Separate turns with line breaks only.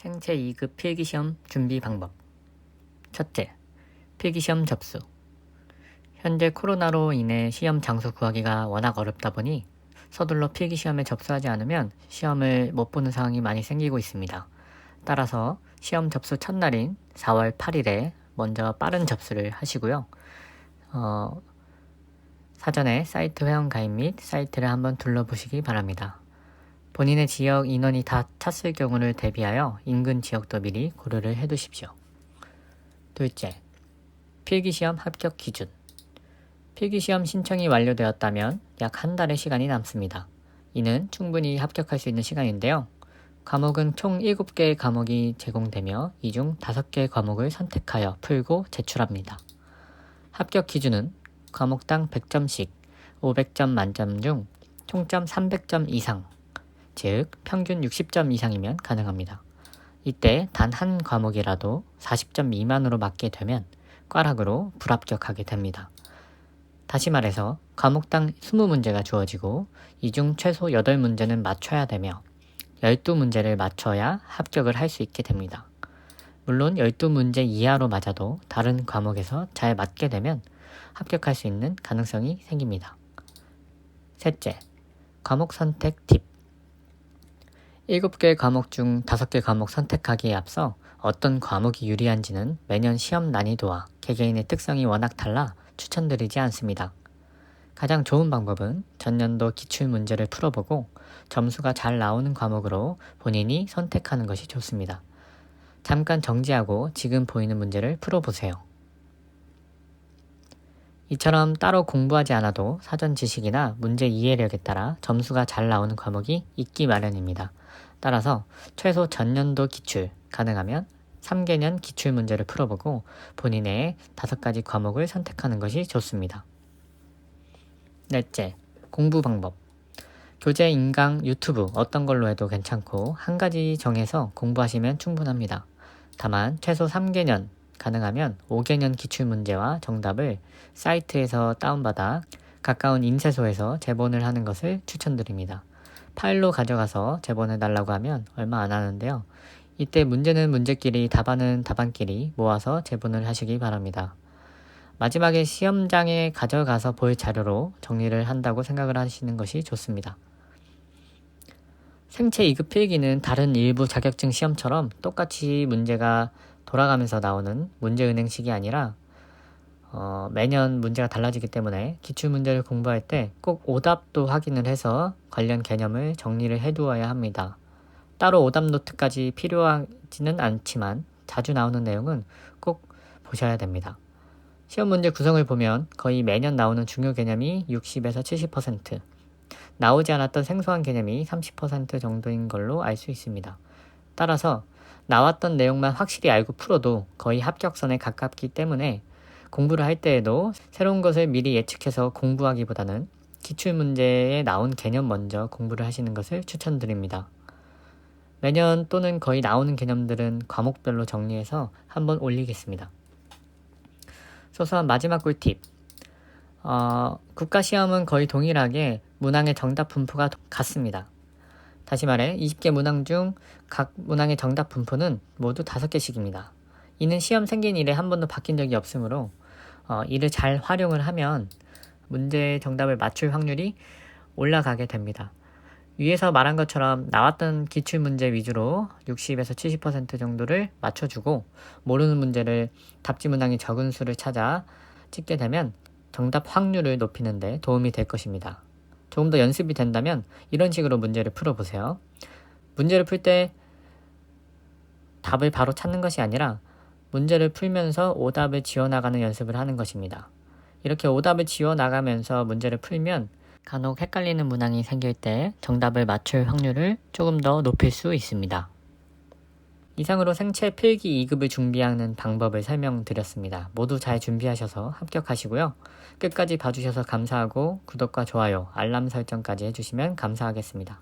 생체 2급 필기시험 준비 방법. 첫째, 필기시험 접수. 현재 코로나로 인해 시험 장소 구하기가 워낙 어렵다 보니 서둘러 필기시험에 접수하지 않으면 시험을 못 보는 상황이 많이 생기고 있습니다. 따라서 시험 접수 첫날인 4월 8일에 먼저 빠른 접수를 하시고요. 사전에 사이트 회원가입 및 사이트를 한번 둘러보시기 바랍니다. 본인의 지역 인원이 다 찼을 경우를 대비하여 인근 지역도 미리 고려를 해두십시오. 둘째, 필기시험 합격 기준. 필기시험 신청이 완료되었다면 약 한 달의 시간이 남습니다. 이는 충분히 합격할 수 있는 시간인데요. 과목은 총 7개의 과목이 제공되며 이 중 5개의 과목을 선택하여 풀고 제출합니다. 합격 기준은 과목당 100점씩 500점 만점 중 총점 300점 이상, 즉 평균 60점 이상이면 가능합니다. 이때 단 한 과목이라도 40점 미만으로 맞게 되면 꽈락으로 불합격하게 됩니다. 다시 말해서 과목당 20문제가 주어지고 이 중 최소 8문제는 맞춰야 되며 12문제를 맞춰야 합격을 할 수 있게 됩니다. 물론 12문제 이하로 맞아도 다른 과목에서 잘 맞게 되면 합격할 수 있는 가능성이 생깁니다. 셋째, 과목 선택 팁. 7개 과목 중 5개 과목 선택하기에 앞서 어떤 과목이 유리한지는 매년 시험 난이도와 개개인의 특성이 워낙 달라 추천드리지 않습니다. 가장 좋은 방법은 전년도 기출문제를 풀어보고 점수가 잘 나오는 과목으로 본인이 선택하는 것이 좋습니다. 잠깐 정지하고 지금 보이는 문제를 풀어보세요. 이처럼 따로 공부하지 않아도 사전 지식이나 문제 이해력에 따라 점수가 잘 나오는 과목이 있기 마련입니다. 따라서 최소 전년도 기출, 가능하면 3개년 기출문제를 풀어보고 본인의 5가지 과목을 선택하는 것이 좋습니다. 넷째, 공부 방법. 교재, 인강, 유튜브 어떤 걸로 해도 괜찮고 한 가지 정해서 공부하시면 충분합니다. 다만 최소 3개년, 가능하면 5개년 기출문제와 정답을 사이트에서 다운받아 가까운 인쇄소에서 제본을 하는 것을 추천드립니다. 파일로 가져가서 제본해달라고 하면 얼마 안 하는데요. 이때 문제는 문제끼리, 답안은 답안끼리 모아서 제본을 하시기 바랍니다. 마지막에 시험장에 가져가서 볼 자료로 정리를 한다고 생각을 하시는 것이 좋습니다. 생체 2급 필기는 다른 일부 자격증 시험처럼 똑같이 문제가 돌아가면서 나오는 문제은행식이 아니라 매년 문제가 달라지기 때문에 기출문제를 공부할 때 꼭 오답도 확인을 해서 관련 개념을 정리를 해두어야 합니다. 따로 오답 노트까지 필요하지는 않지만 자주 나오는 내용은 꼭 보셔야 됩니다. 시험 문제 구성을 보면 거의 매년 나오는 중요 개념이 60에서 70%, 나오지 않았던 생소한 개념이 30% 정도인 걸로 알 수 있습니다. 따라서 나왔던 내용만 확실히 알고 풀어도 거의 합격선에 가깝기 때문에 공부를 할 때에도 새로운 것을 미리 예측해서 공부하기보다는 기출문제에 나온 개념 먼저 공부를 하시는 것을 추천드립니다. 매년 또는 거의 나오는 개념들은 과목별로 정리해서 한번 올리겠습니다. 소소한 마지막 꿀팁. 국가시험은 거의 동일하게 문항의 정답 분포가 같습니다. 다시 말해 20개 문항 중 각 문항의 정답 분포는 모두 5개씩입니다. 이는 시험 생긴 이래 한 번도 바뀐 적이 없으므로 이를 잘 활용을 하면 문제의 정답을 맞출 확률이 올라가게 됩니다. 위에서 말한 것처럼 나왔던 기출문제 위주로 60에서 70% 정도를 맞춰주고 모르는 문제를 답지 문항이 적은 수를 찾아 찍게 되면 정답 확률을 높이는 데 도움이 될 것입니다. 조금 더 연습이 된다면 이런 식으로 문제를 풀어보세요. 문제를 풀 때 답을 바로 찾는 것이 아니라 문제를 풀면서 오답을 지워나가는 연습을 하는 것입니다. 이렇게 오답을 지워나가면서 문제를 풀면 간혹 헷갈리는 문항이 생길 때 정답을 맞출 확률을 조금 더 높일 수 있습니다. 이상으로 생체 필기 2급을 준비하는 방법을 설명드렸습니다. 모두 잘 준비하셔서 합격하시고요. 끝까지 봐주셔서 감사하고 구독과 좋아요, 알람 설정까지 해주시면 감사하겠습니다.